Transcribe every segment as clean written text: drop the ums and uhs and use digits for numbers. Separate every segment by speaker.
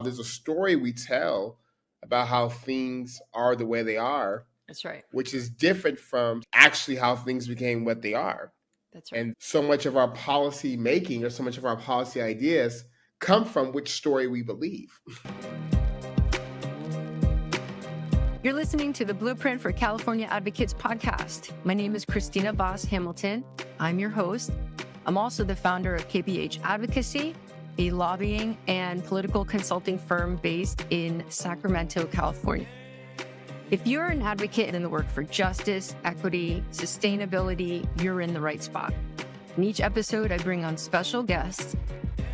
Speaker 1: There's a story we tell about how things are the way they are,
Speaker 2: That's right.
Speaker 1: which is different from actually how things became what they are.
Speaker 2: That's right.
Speaker 1: And so much of our policy making or so much of our policy ideas come from which story we believe.
Speaker 2: You're listening to the Blueprint for California Advocates podcast. My name is Christina Voss Hamilton. I'm your host. I'm also the founder of KPH Advocacy, a lobbying and political consulting firm based in Sacramento, California. If you're an advocate in the work for justice, equity, sustainability, you're in the right spot. In each episode, I bring on special guests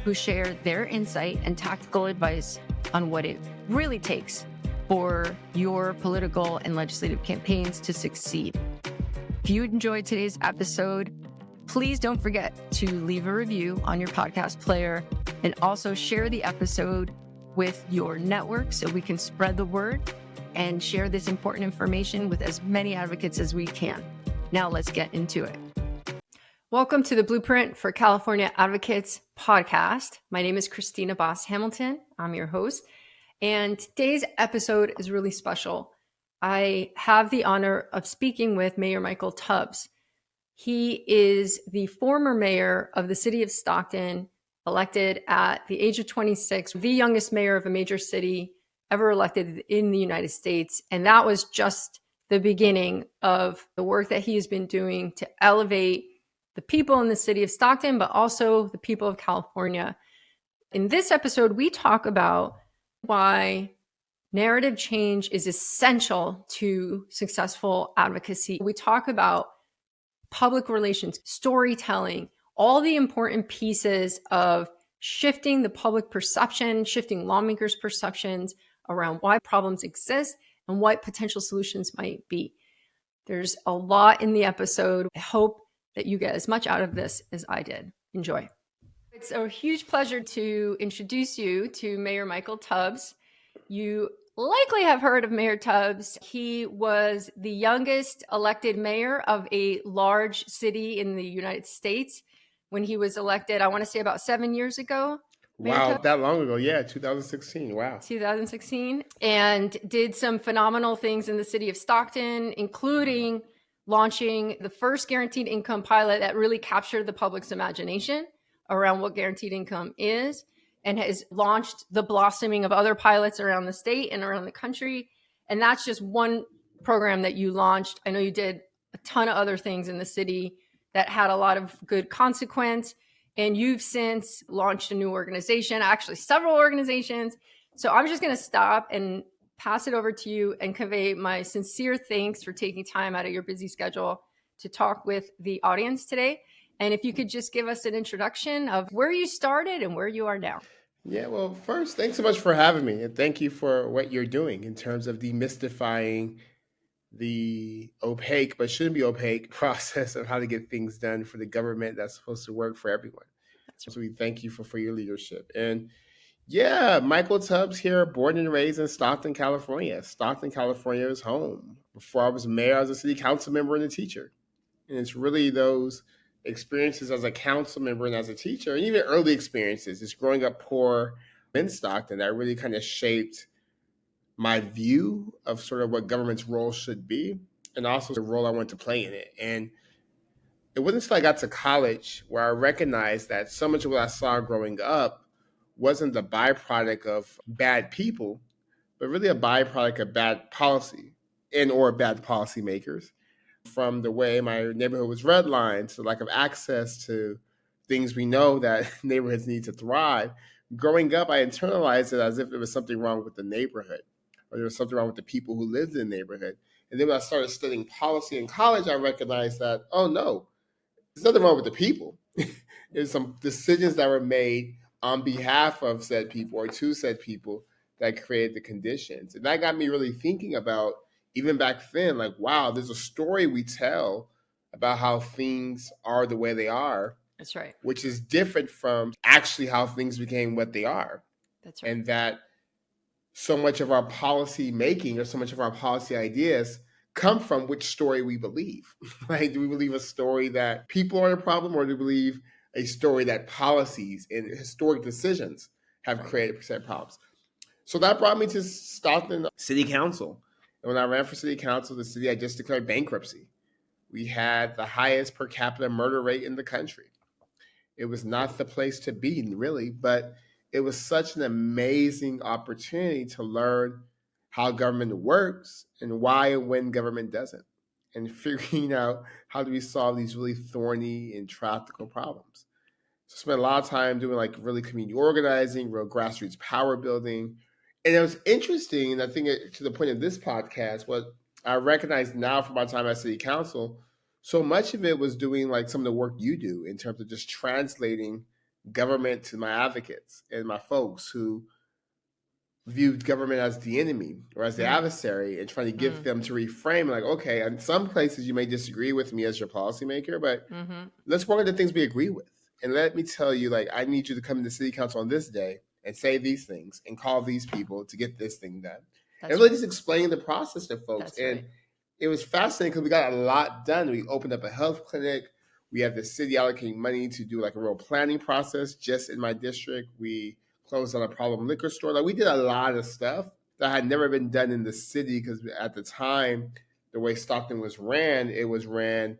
Speaker 2: who share their insight and tactical advice on what it really takes for your political and legislative campaigns to succeed. If you enjoyed today's episode, please don't forget to leave a review on your podcast player and also share the episode with your network so we can spread the word and share this important information with as many advocates as we can. Now let's get into it. Welcome to the Blueprint for California Advocates podcast. My name is Christina Voss Hamilton. I'm your host. And today's episode is really special. I have the honor of speaking with Mayor Michael Tubbs. He is the former mayor of the city of Stockton, elected at the age of 26, the youngest mayor of a major city ever elected in the United States. And that was just the beginning of the work that he has been doing to elevate the people in the city of Stockton, but also the people of California. In this episode, we talk about why narrative change is essential to successful advocacy. We talk about public relations, storytelling, all the important pieces of shifting the public perception, shifting lawmakers' perceptions around why problems exist and what potential solutions might be. There's a lot in the episode. I hope that you get as much out of this as I did. Enjoy. It's a huge pleasure to introduce you to Mayor Michael Tubbs. You likely have heard of Mayor Tubbs. He was the youngest elected mayor of a large city in the United States when he was elected, I want to say about 7 years ago.
Speaker 1: Wow, that long ago. Yeah, 2016. Wow.
Speaker 2: 2016. And did some phenomenal things in the city of Stockton, including launching the first guaranteed income pilot that really captured the public's imagination around what guaranteed income is, and has launched the blossoming of other pilots around the state and around the country. And that's just one program that you launched. I know you did a ton of other things in the city that had a lot of good consequence. And you've since launched a new organization, actually several organizations. So I'm just going to stop and pass it over to you and convey my sincere thanks for taking time out of your busy schedule to talk with the audience today. And if you could just give us an introduction of where you started and where you are now.
Speaker 1: Yeah, well, first, thanks so much for having me. And thank you for what you're doing in terms of demystifying the opaque, but shouldn't be opaque, process of how to get things done for the government that's supposed to work for everyone. So we thank you for your leadership. And yeah, Michael Tubbs here, born and raised in Stockton, California. Stockton, California is home. Before I was mayor, I was a city council member and a teacher. And it's really those experiences as a council member and as a teacher, and even early experiences, just growing up poor in Stockton, that really kind of shaped my view of sort of what government's role should be, and also the role I want to play in it. And it wasn't until I got to college where I recognized that so much of what I saw growing up wasn't the byproduct of bad people, but really a byproduct of bad policy and or bad policymakers. From the way my neighborhood was redlined to the lack of access to things we know that neighborhoods need to thrive. Growing up, I internalized it as if there was something wrong with the neighborhood or there was something wrong with the people who lived in the neighborhood. And then when I started studying policy in college, I recognized that, oh no, there's nothing wrong with the people. There's some decisions that were made on behalf of said people or to said people that created the conditions. And that got me really thinking about, even back then, like, wow, there's a story we tell about how things are the way they are.
Speaker 2: That's right.
Speaker 1: Which is different from actually how things became what they are.
Speaker 2: That's right.
Speaker 1: And that so much of our policy making or so much of our policy ideas come from which story we believe. Like, do we believe a story that people are the problem, or do we believe a story that policies and historic decisions have created percent problems? So that brought me to Stockton City Council. And when I ran for city council, the city had just declared bankruptcy. We had the highest per capita murder rate in the country. It was not the place to be, really, but it was such an amazing opportunity to learn how government works and why and when government doesn't, and figuring out how do we solve these really thorny and practical problems. So I spent a lot of time doing like really community organizing, real grassroots power building. And it was interesting, and I think to the point of this podcast, what I recognize now from my time at City Council, so much of it was doing like some of the work you do in terms of just translating government to my advocates and my folks who viewed government as the enemy or as the adversary, and trying to get them to reframe like, okay, in some places you may disagree with me as your policymaker, but let's work on the things we agree with. And let me tell you, like, I need you to come to city council on this day and say these things and call these people to get this thing done. And really just explain the process to folks. And it was fascinating because we got a lot done. We opened up a health clinic. We have the city allocating money to do like a real planning process just in my district. We closed on a problem liquor store. Like, we did a lot of stuff that had never been done in the city, because at the time, the way Stockton was ran, it was ran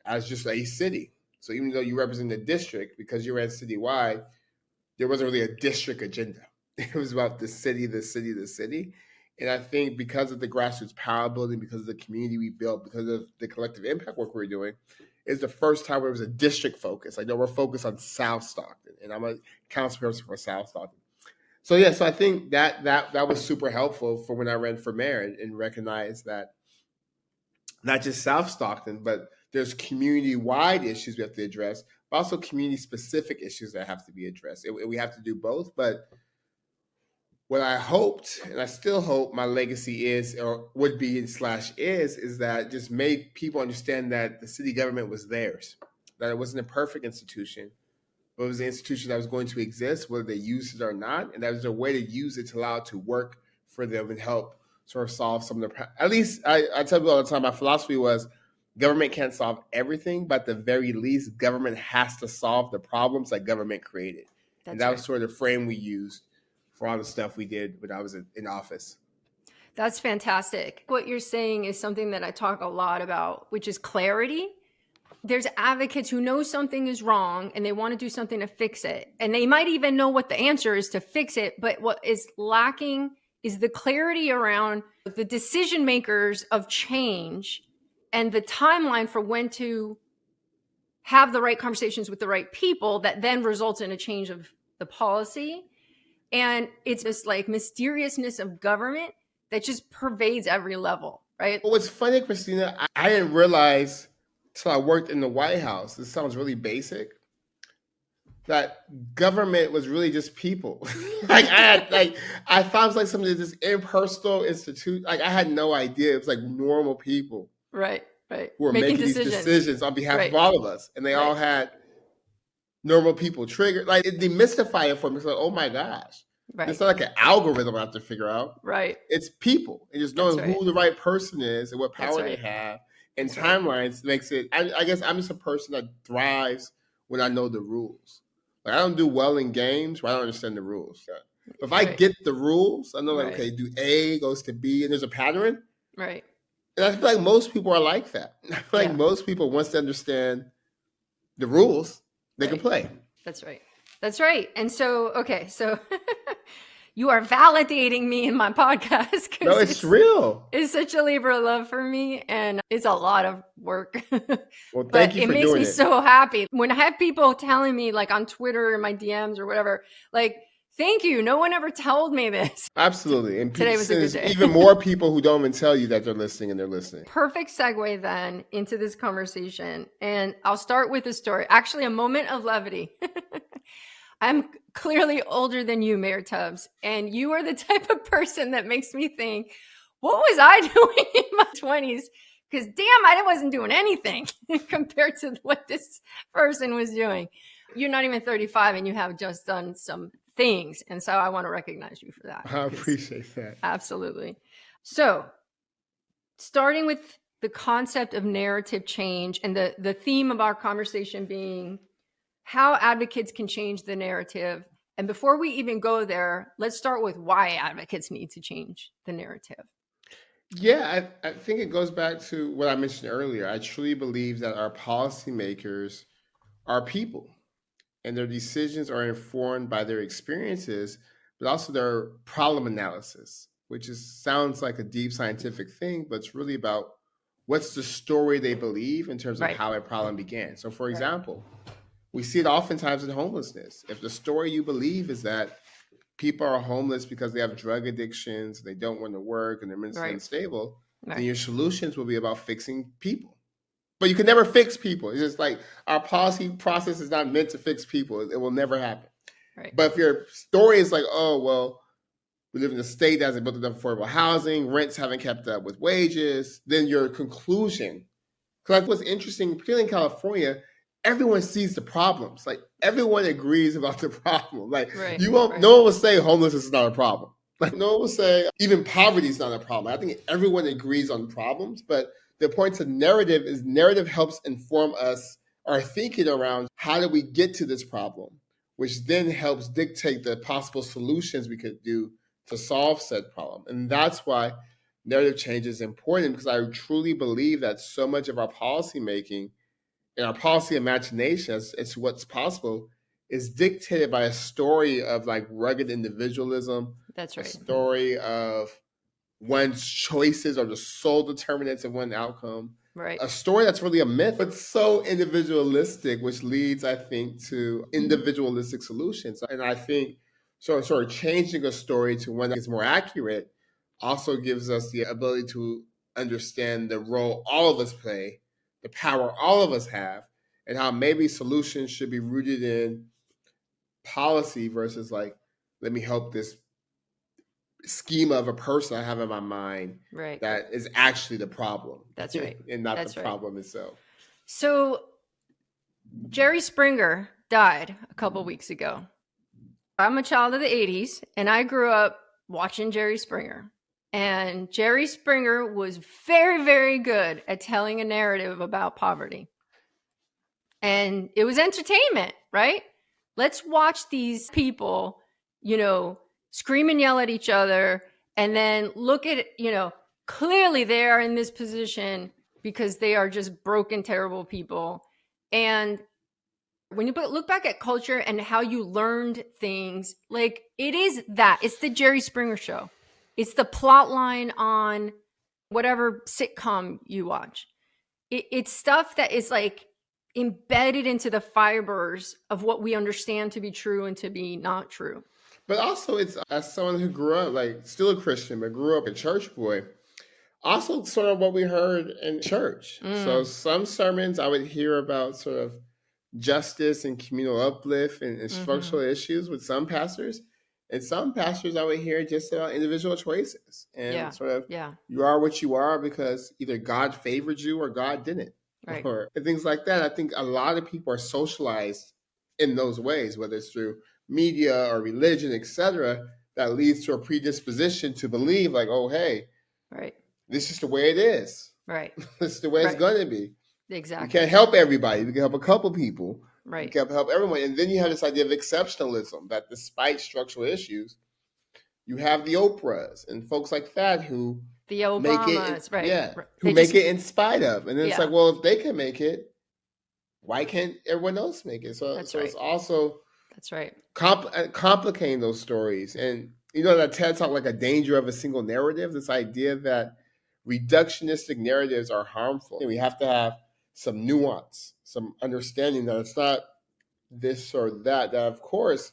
Speaker 1: as just a city. So even though you represent the district, because you ran citywide, there wasn't really a district agenda. It was about the city, the city, the city. And I think because of the grassroots power building, because of the community we built, because of the collective impact work we're doing, it's the first time where it was a district focus. Like, no, we're focused on South Stockton, and I'm a council person for South Stockton. So yeah, so I think that was super helpful for when I ran for mayor, and recognized that not just South Stockton, but there's community-wide issues we have to address, but also community-specific issues that have to be addressed. We have to do both. But what I hoped, and I still hope my legacy is, or would be is that just made people understand that the city government was theirs, that it wasn't a perfect institution, but it was an institution that was going to exist, whether they used it or not, and that was a way to use it to allow it to work for them and help sort of solve some of the, at least I tell people all the time, my philosophy was government can't solve everything, but at the very least, government has to solve the problems that government created. And that was sort of the frame we used for all the stuff we did when I was in office.
Speaker 2: That's fantastic. What you're saying is something that I talk a lot about, which is clarity. There's advocates who know something is wrong and they want to do something to fix it. And they might even know what the answer is to fix it. But what is lacking is the clarity around the decision makers of change and the timeline for when to have the right conversations with the right people that then results in a change of the policy. And it's this like mysteriousness of government that just pervades every level, right?
Speaker 1: Well, what's funny, Christina, I didn't realize till I worked in the White House, this sounds really basic, that government was really just people. I thought it was like something, this impersonal institute. Like, I had no idea. It was like normal people.
Speaker 2: Right.
Speaker 1: Who were making these decisions on behalf of all of us. And they all had normal people triggered. Like, it demystified it for me. It's like, oh my gosh. It's not like an algorithm I have to figure out. It's people. And just knowing who the right person is and what power they have. And timelines makes it, I guess I'm just a person that thrives when I know the rules. Like, I don't do well in games where I don't understand the rules. But if I get the rules, I know, like, okay, do A goes to B, and there's a pattern.
Speaker 2: Right.
Speaker 1: And I feel like most people are like that. I feel like most people, once they understand the rules, they can play.
Speaker 2: That's right. And so, okay, so you are validating me in my podcast.
Speaker 1: No, it's real.
Speaker 2: It's such a labor of love for me, and it's a lot of work.
Speaker 1: Well, thank you for doing it.
Speaker 2: It makes me so happy. When I have people telling me, like on Twitter, in my DMs or whatever, like, thank you. No one ever told me this.
Speaker 1: Absolutely. And
Speaker 2: today was a good day.
Speaker 1: Even more people who don't even tell you that they're listening, and they're listening.
Speaker 2: Perfect segue then into this conversation. And I'll start with a story. Actually, a moment of levity. I'm clearly older than you, Mayor Tubbs, and you are the type of person that makes me think, what was I doing in my 20s? Because damn, I wasn't doing anything compared to what this person was doing. You're not even 35 and you have just done some things. And so I want to recognize you for that.
Speaker 1: I appreciate that.
Speaker 2: Absolutely. So starting with the concept of narrative change and the theme of our conversation being how advocates can change the narrative And before we even go there, let's start with why advocates need to change the narrative.
Speaker 1: Yeah, I think it goes back to what I mentioned earlier. I truly believe that our policymakers are people, and their decisions are informed by their experiences, but also their problem analysis, which sounds like a deep scientific thing, but it's really about what's the story they believe in terms of
Speaker 2: Right.
Speaker 1: how a problem began. So, for
Speaker 2: Right.
Speaker 1: example, we see it oftentimes in homelessness. If the story you believe is that people are homeless because they have drug addictions, they don't want to work, and they're mentally
Speaker 2: Right.
Speaker 1: unstable, then
Speaker 2: Right.
Speaker 1: your solutions will be about fixing people. But you can never fix people. It's just like our policy process is not meant to fix people. It will never happen.
Speaker 2: Right.
Speaker 1: But if your story is like, oh, well, we live in a state that hasn't built enough affordable housing, rents haven't kept up with wages, then your conclusion, because like what's interesting, particularly in California, everyone sees the problems. Like everyone agrees about the problem. Like
Speaker 2: Right.
Speaker 1: you won't,
Speaker 2: Right.
Speaker 1: no one will say homelessness is not a problem. Like no one will say even poverty is not a problem. I think everyone agrees on problems, but the point to narrative is narrative helps inform us our thinking around how do we get to this problem, which then helps dictate the possible solutions we could do to solve said problem. And that's why narrative change is important, because I truly believe that so much of our policy making and our policy imagination as to what's possible is dictated by a story of like rugged individualism.
Speaker 2: That's
Speaker 1: A
Speaker 2: right.
Speaker 1: story of one's choices are the sole determinants of one outcome.
Speaker 2: Right.
Speaker 1: A story that's really a myth, but so individualistic, which leads, I think, to individualistic solutions. And I think sort of changing a story to one that is more accurate also gives us the ability to understand the role all of us play, the power all of us have, and how maybe solutions should be rooted in policy versus like, let me help this schema of a person I have in my mind
Speaker 2: Right.
Speaker 1: that is actually the problem.
Speaker 2: That's right.
Speaker 1: And not
Speaker 2: That's
Speaker 1: the
Speaker 2: right.
Speaker 1: problem itself.
Speaker 2: So Jerry Springer died a couple weeks ago. I'm a child of the 80s, and I grew up watching Jerry Springer. And Jerry Springer was very, very good at telling a narrative about poverty. And it was entertainment, right? Let's watch these people, scream and yell at each other, and then look at, clearly they are in this position because they are just broken, terrible people. And when you look back at culture and how you learned things, like it's the Jerry Springer show. It's the plot line on whatever sitcom you watch. It's stuff that is like embedded into the fibers of what we understand to be true and to be not true.
Speaker 1: But also, it's as someone who grew up, like still a Christian, but grew up a church boy, also sort of what we heard in church. So some sermons I would hear about sort of justice and communal uplift and structural issues with some pastors. And some pastors I would hear just about individual choices and you are what you are because either God favored you or God didn't.
Speaker 2: Right.
Speaker 1: Or things like that. I think a lot of people are socialized in those ways, whether it's through media or religion, etc., that leads to a predisposition to believe like, oh, hey,
Speaker 2: right,
Speaker 1: this is the way it is.
Speaker 2: Right.
Speaker 1: This is the way it's going to be.
Speaker 2: Exactly.
Speaker 1: We can't help everybody. We can help a couple people.
Speaker 2: Right.
Speaker 1: We can't help everyone. And then you have this idea of exceptionalism, that despite structural issues, you have the Oprahs and folks like that who
Speaker 2: the Obamas,
Speaker 1: who make it in spite of. And then it's like, well, if they can make it, why can't everyone else make it? So it's also complicating those stories. And that TED Talk, like a danger of a single narrative, this idea that reductionistic narratives are harmful. And we have to have some nuance, some understanding that it's not this or that of course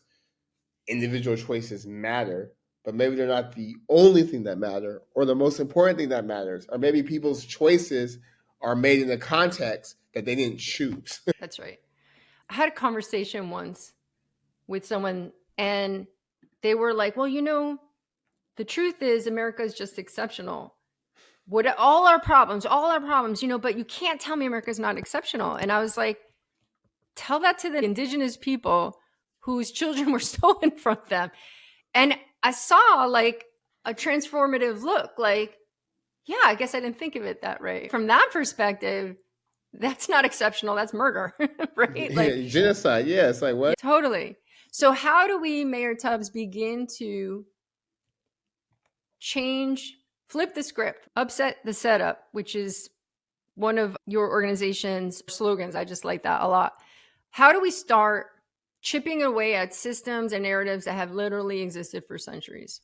Speaker 1: individual choices matter, but maybe they're not the only thing that matter or the most important thing that matters. Or maybe people's choices are made in a context that they didn't choose.
Speaker 2: That's right. I had a conversation once with someone and they were like, well, the truth is America is just exceptional. All our problems, but you can't tell me America's not exceptional. And I was like, tell that to the indigenous people whose children were stolen from them. And I saw like a transformative look, like, yeah, I guess I didn't think of it that way. From that perspective, that's not exceptional. That's murder, right? Like
Speaker 1: genocide. Yeah. It's like, what?
Speaker 2: Totally. So how do we, Mayor Tubbs, begin to flip the script, upset the setup, which is one of your organization's slogans? I just like that a lot. How do we start chipping away at systems and narratives that have literally existed for centuries?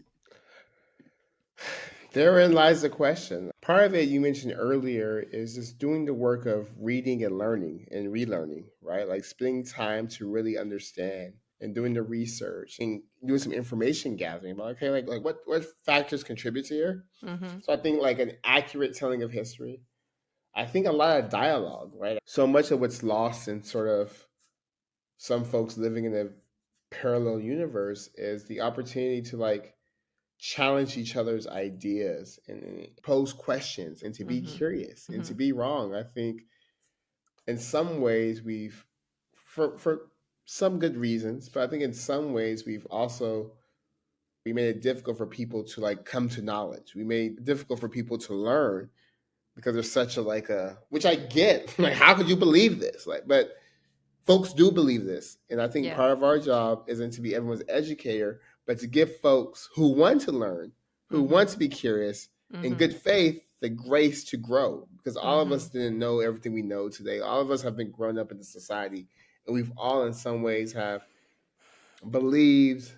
Speaker 1: Therein lies the question. Part of it you mentioned earlier is just doing the work of reading and learning and relearning, right? Like spending time to really understand and doing the research and doing some information gathering about, okay, like what factors contribute to here.
Speaker 2: Mm-hmm.
Speaker 1: So I think like an accurate telling of history. I think a lot of dialogue, right? So much of what's lost in sort of some folks living in a parallel universe is the opportunity to like challenge each other's ideas and pose questions and to be curious and to be wrong. I think in some ways we've, for some good reasons, but I think in some ways we made it difficult for people to like come to knowledge. We made it difficult for people to learn because there's such a like a, which I get, like how could you believe this? Like, but folks do believe this. And I think part of our job isn't to be everyone's educator, but to give folks who want to learn, who want to be curious, in good faith, the grace to grow. Because all of us didn't know everything we know today. All of us have been grown up in the society, and we've all in some ways have believed,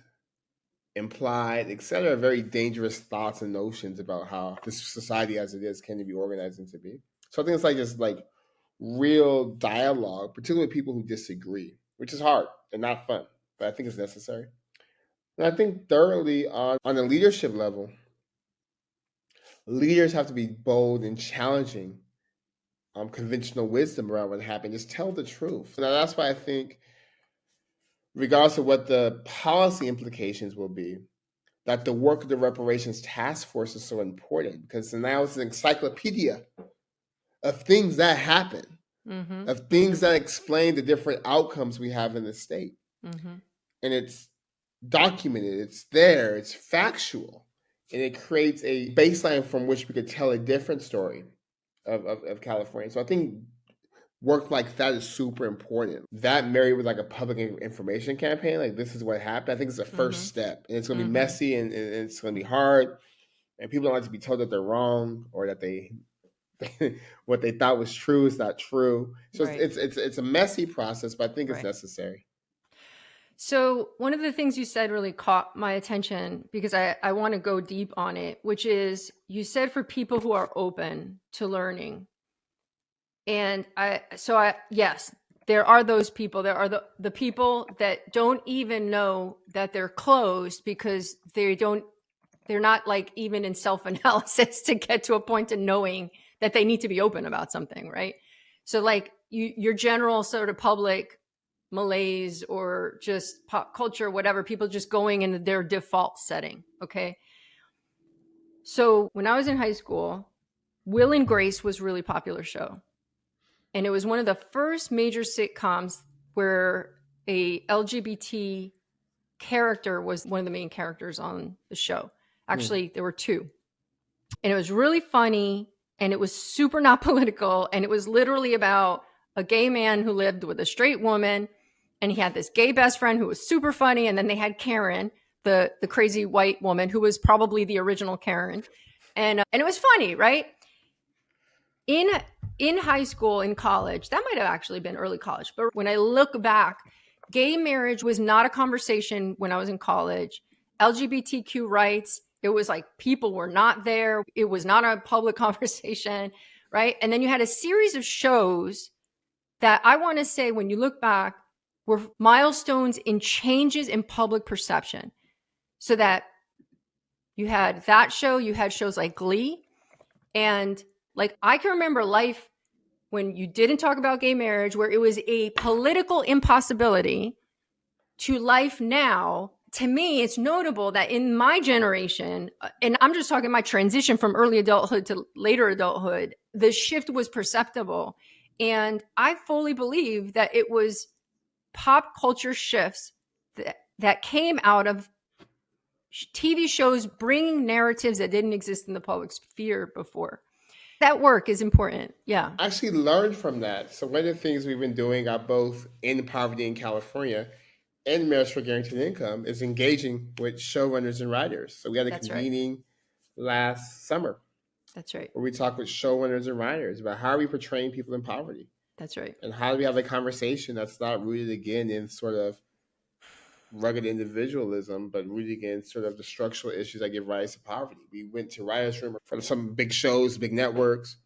Speaker 1: implied, etc., very dangerous thoughts and notions about how this society as it is can be organized and to be. So I think it's like just like real dialogue, particularly with people who disagree, which is hard and not fun, but I think it's necessary. And I think thirdly, on the leadership level, leaders have to be bold and challenging conventional wisdom around what happened. Just tell the truth. Now, that's why I think, regardless of what the policy implications will be, that the work of the reparations task force is so important, because now it's an encyclopedia of things that happen, of things that explain the different outcomes we have in the state. And it's documented, it's there, it's factual, and it creates a baseline from which we could tell a different story of California. So I think work like that is super important. That married with like a public information campaign, like this is what happened, I think it's the first step. And it's going to be messy and it's going to be hard. And people don't like to be told that they're wrong or that they what they thought was true is not true. So it's a messy process, but I think it's necessary.
Speaker 2: So one of the things you said really caught my attention, because I want to go deep on it, which is you said for people who are open to learning. And yes, there are those people. There are the people that don't even know that they're closed because they're not like even in self-analysis to get to a point of knowing that they need to be open about something, right? So like your general sort of public malaise or just pop culture, whatever, people just going into their default setting, okay? So when I was in high school, Will and Grace was a really popular show. And it was one of the first major sitcoms where a LGBT character was one of the main characters on the show. Actually, there were two. And it was really funny, and it was super not political, and it was literally about a gay man who lived with a straight woman, and he had this gay best friend who was super funny, and then they had Karen, the crazy white woman who was probably the original Karen. And it was funny, right? In high school, in college, that might have actually been early college, but when I look back, gay marriage was not a conversation when I was in college. LGBTQ rights, it was like people were not there. It was not a public conversation, right? And then you had a series of shows that I want to say, when you look back, were milestones in changes in public perception. So that you had that show, you had shows like Glee, and like I can remember life when you didn't talk about gay marriage, where it was a political impossibility, to life now. To me, it's notable that in my generation, and I'm just talking my transition from early adulthood to later adulthood, the shift was perceptible. And I fully believe that it was pop culture shifts that came out of TV shows bringing narratives that didn't exist in the public sphere before. That work is important. Yeah.
Speaker 1: I actually learned from that. So one of the things we've been doing, both in poverty in California and Marriage for Guaranteed Income is engaging with showrunners and writers. So we had a
Speaker 2: That's right.
Speaker 1: convening last summer
Speaker 2: That's right.
Speaker 1: where we talked with showrunners and writers about how are we portraying people in poverty,
Speaker 2: That's right.
Speaker 1: and how do we have a conversation that's not rooted again in sort of rugged individualism, but rooted in sort of the structural issues that give rise to poverty. We went to writers' room for some big shows, big networks.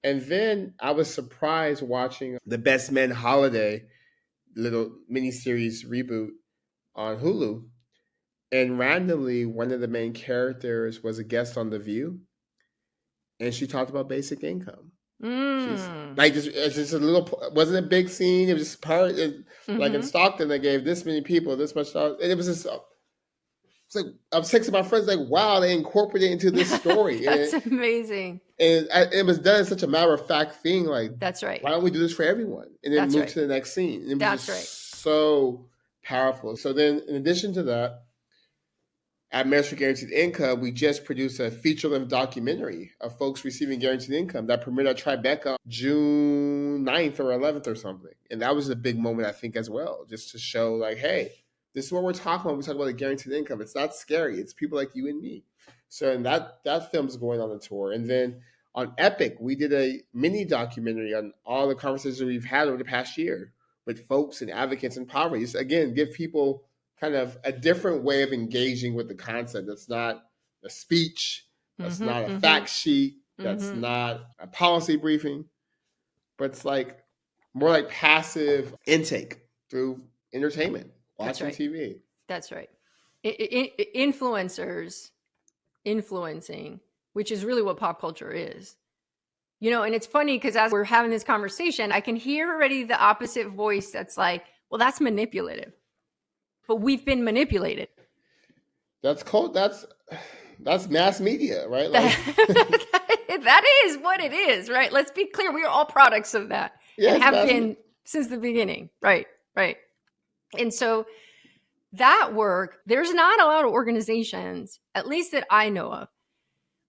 Speaker 1: And then I was surprised watching the Best Men Holiday little miniseries reboot on Hulu. And randomly, one of the main characters was a guest on The View, and she talked about basic income. She's like just a little, wasn't a big scene. It was just part, like in Stockton, they gave this many people this much, and it was just. It's like I was texting my friends, like, "Wow, they incorporated it into this story."
Speaker 2: That's amazing.
Speaker 1: And it was done in such a matter of fact thing. Like,
Speaker 2: that's right.
Speaker 1: Why don't we do this for everyone? And then move to the next scene. And it was
Speaker 2: that's
Speaker 1: just so powerful. So then, in addition to that, at Marriage for Guaranteed Income, we just produced a feature-length documentary of folks receiving guaranteed income that premiered at Tribeca June 9th or 11th or something. And that was a big moment, I think, as well, just to show, like, hey, this is what we're talking about when we talk about the guaranteed income. It's not scary. It's people like you and me. So and that film's going on the tour. And then on Epic, we did a mini documentary on all the conversations we've had over the past year with folks and advocates in poverty. Just, again, give people kind of a different way of engaging with the concept. That's not a speech. That's not a fact sheet. That's not a policy briefing. But it's like more like passive intake through entertainment, watching TV.
Speaker 2: That's right. Influencers influencing, which is really what pop culture is. You know, and it's funny because as we're having this conversation, I can hear already the opposite voice that's like, well, that's manipulative. But we've been manipulated.
Speaker 1: That's called, that's mass media, right? Like,
Speaker 2: that is what it is, right? Let's be clear. We are all products of that and have been since the beginning. Right. And so that work, there's not a lot of organizations, at least that I know of,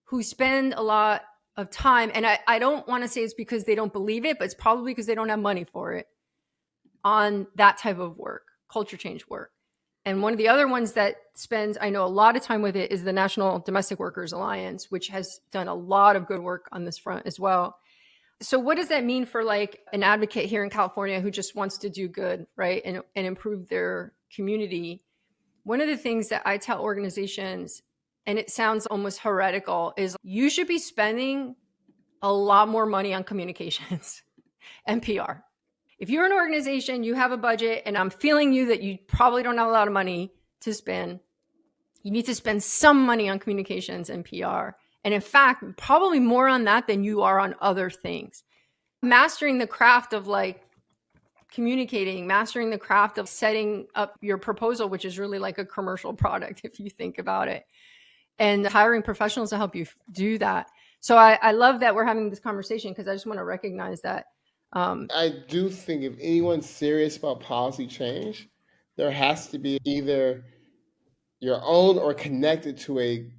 Speaker 2: who spend a lot of time. And I don't want to say it's because they don't believe it, but it's probably because they don't have money for it on that type of work, culture change work. And one of the other ones that spends, I know, a lot of time with it is the National Domestic Workers Alliance, which has done a lot of good work on this front as well. So what does that mean for like an advocate here in California who just wants to do good, right? And improve their community? One of the things that I tell organizations, and it sounds almost heretical, is you should be spending a lot more money on communications and PR. If you're an organization, you have a budget, and I'm feeling you that you probably don't have a lot of money to spend, you need to spend some money on communications and PR. And in fact, probably more on that than you are on other things. Mastering the craft of like communicating, mastering the craft of setting up your proposal, which is really like a commercial product, if you think about it, and hiring professionals to help you do that. So I love that we're having this conversation because I just want to recognize that.
Speaker 1: I do think if anyone's serious about policy change, there has to be either your own or connected to a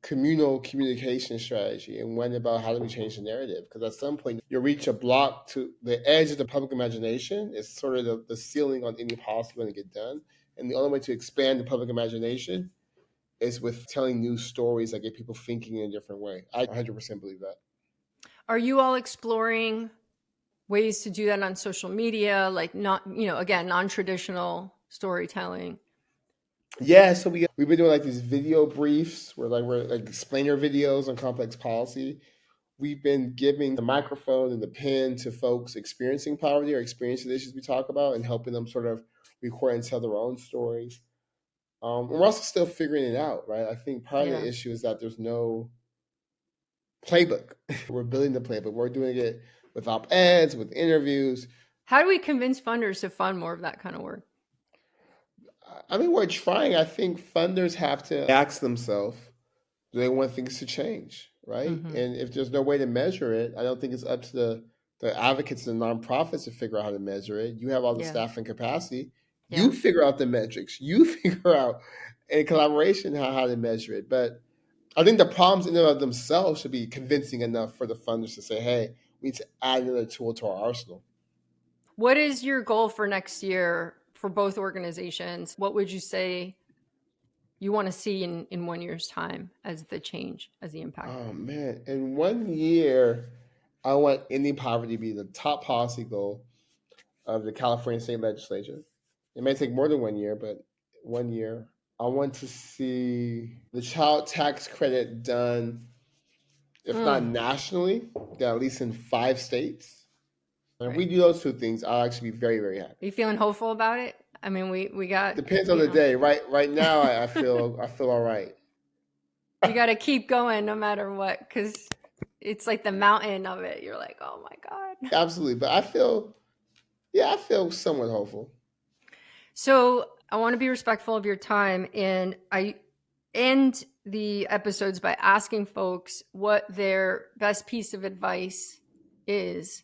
Speaker 1: communal communication strategy and one about how do we change the narrative. Because at some point, you'll reach a block to the edge of the public imagination. It's sort of the ceiling on any policy going to get done. And the only way to expand the public imagination is with telling new stories that get people thinking in a different way. I 100% believe that.
Speaker 2: Are you all exploring ways to do that on social media, like again, non-traditional storytelling?
Speaker 1: Yeah, so we've been doing like these video briefs where we're like explainer videos on complex policy. We've been giving the microphone and the pen to folks experiencing poverty or experiencing the issues we talk about and helping them sort of record and tell their own stories. We're also still figuring it out, right? I think part of the issue is that there's no playbook. We're building the playbook. We're doing it with op-eds, with interviews.
Speaker 2: How do we convince funders to fund more of that kind of work?
Speaker 1: I mean, we're trying. I think funders have to ask themselves, do they want things to change, right? And if there's no way to measure it, I don't think it's up to the advocates and the nonprofits to figure out how to measure it. You have all the staff and capacity. You figure out the metrics. You figure out in collaboration how to measure it. But I think the problems in and of themselves should be convincing enough for the funders to say, hey, we need to add another tool to our arsenal.
Speaker 2: What is your goal for next year for both organizations, what would you say you want to see in 1 year's time as the change, as the impact?
Speaker 1: Oh man, in 1 year, I want ending poverty to be the top policy goal of the California state legislature. It may take more than 1 year, but 1 year. I want to see the child tax credit done, if not nationally, then at least in 5 states. And if we do those two things, I'll actually be very, very happy.
Speaker 2: Are you feeling hopeful about it? I mean, we got
Speaker 1: Depends on the day. Right now, I feel all right.
Speaker 2: You got to keep going no matter what, because it's like the mountain of it. You're like, oh my God.
Speaker 1: Absolutely, but I feel somewhat hopeful.
Speaker 2: So I want to be respectful of your time, and I end the episodes by asking folks what their best piece of advice is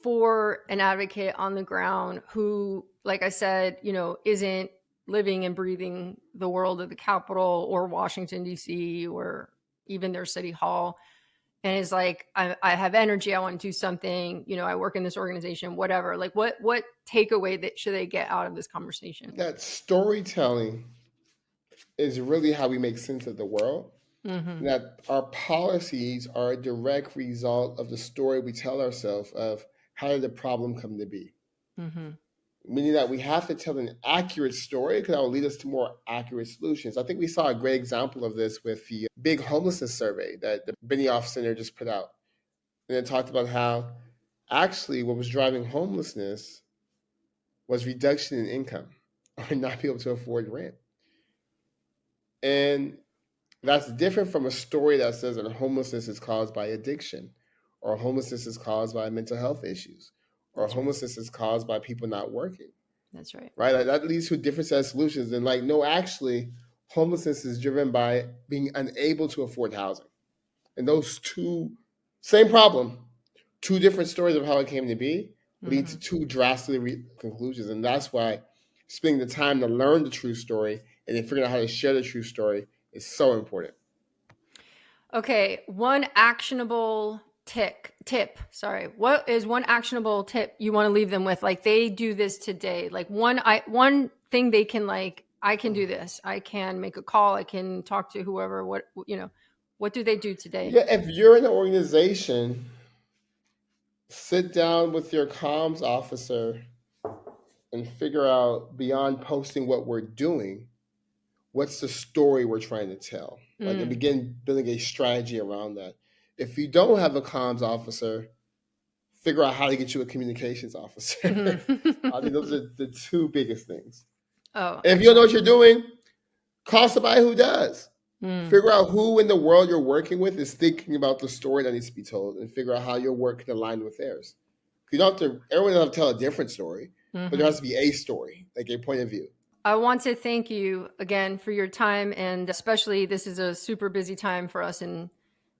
Speaker 2: for an advocate on the ground who, like I said, isn't living and breathing the world of the Capitol or Washington, D.C., or even their city hall, and is like, I have energy, I want to do something, I work in this organization, whatever. Like, what takeaway that should they get out of this conversation?
Speaker 1: That storytelling is really how we make sense of the world. Mm-hmm. That our policies are a direct result of the story we tell ourselves of how did the problem come to be. Mm-hmm. Meaning that we have to tell an accurate story because that will lead us to more accurate solutions. I think we saw a great example of this with the big homelessness survey that the Benioff Center just put out. And it talked about how actually what was driving homelessness was reduction in income or not being able to afford rent. And that's different from a story that says that homelessness is caused by addiction, or homelessness is caused by mental health issues, or homelessness is caused by people not working.
Speaker 2: That's right.
Speaker 1: Right? Like, that leads to a different set of solutions. And no, actually, homelessness is driven by being unable to afford housing. And those same problem, two different stories of how it came to be, lead to two drastic conclusions. And that's why spending the time to learn the true story and then figuring out how to share the true story is so important.
Speaker 2: Okay, one actionable tip. Sorry. What is one actionable tip you want to leave them with? Like, they do this today. Like one thing they can, like, I can do this. I can make a call. I can talk to whoever. What do they do today?
Speaker 1: Yeah, if you're in an organization, sit down with your comms officer and figure out, beyond posting what we're doing, what's the story we're trying to tell? And begin building a strategy around that. If you don't have a comms officer, figure out how to get you a communications officer. I mean, those are the two biggest things.
Speaker 2: Oh,
Speaker 1: and if you don't know what you're doing, call somebody who does. Figure out who in the world you're working with is thinking about the story that needs to be told, and figure out how your work can align with theirs. Everyone doesn't have to tell a different story, but there has to be a story, like a point of view.
Speaker 2: I want to thank you again for your time, and especially this is a super busy time for us in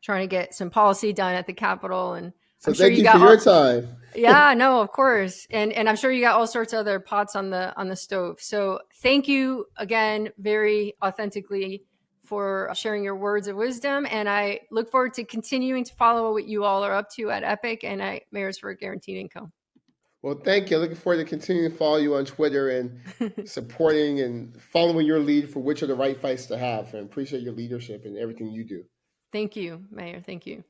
Speaker 2: trying to get some policy done at the Capitol. And
Speaker 1: so thank you for your time.
Speaker 2: Yeah, no, of course. And I'm sure you got all sorts of other pots on the stove. So thank you again, very authentically, for sharing your words of wisdom. And I look forward to continuing to follow what you all are up to at Epic and at Mayors for Guaranteed Income.
Speaker 1: Well, thank you. Looking forward to continuing to follow you on Twitter and supporting and following your lead for which are the right fights to have. And appreciate your leadership and everything you do.
Speaker 2: Thank you, Mayor. Thank you.